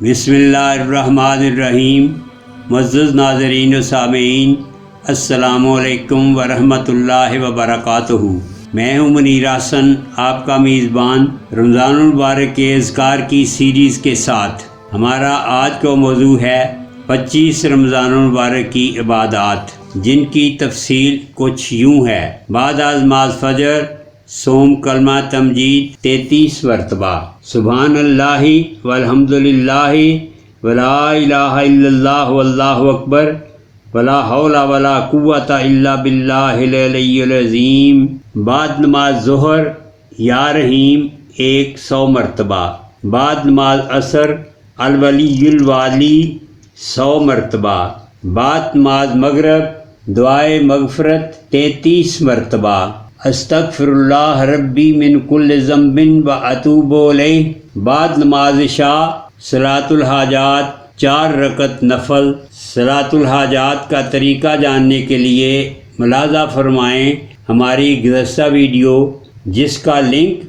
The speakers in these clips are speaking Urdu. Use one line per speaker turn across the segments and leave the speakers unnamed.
بسم اللہ الرحمن الرحیم۔ معزز ناظرین و سامعین، السلام علیکم ورحمۃ اللہ وبرکاتہ۔ میں ہوں منیر حسن، آپ کا میزبان، رمضان المبارک کے اذکار کی سیریز کے ساتھ۔ ہمارا آج کا موضوع ہے 25 رمضان المبارک کی عبادات، جن کی تفصیل کچھ یوں ہے۔ بعد از نماز فجر صوم کلمہ تمجید 33 مرتبہ، سبحان اللہ والحمد للہ ولا الہ الا اللہ واللہ اکبر ولا حول ولا قوۃ الا باللہ العلی العظیم۔ بعد نماز ظہر یا رحیم 100 مرتبہ، بعد نماز عصر الولی الوالی 100 مرتبہ، بعد نماز مغرب دعائے مغفرت 33 مرتبہ، استغفر اللہ ربی من کل ذنب و اتوب الیہ۔ بعد نماز عشاء صلاۃ الحاجات 4 رکعت نفل۔ صلاۃ الحاجات کا طریقہ جاننے کے لیے ملاحظہ فرمائیں ہماری گزشتہ ویڈیو، جس کا لنک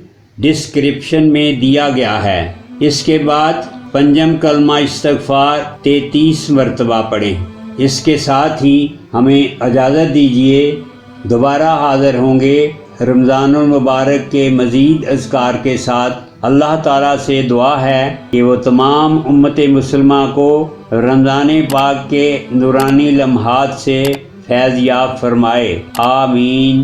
ڈسکرپشن میں دیا گیا ہے۔ اس کے بعد پنجم کلمہ استغفار 33 مرتبہ پڑھیں۔ اس کے ساتھ ہی ہمیں اجازت دیجیے، دوبارہ حاضر ہوں گے رمضان المبارک کے مزید اذکار کے ساتھ۔ اللہ تعالیٰ سے دعا ہے کہ وہ تمام امت مسلمہ کو رمضان پاک کے نورانی لمحات سے فیض یاب فرمائے، آمین۔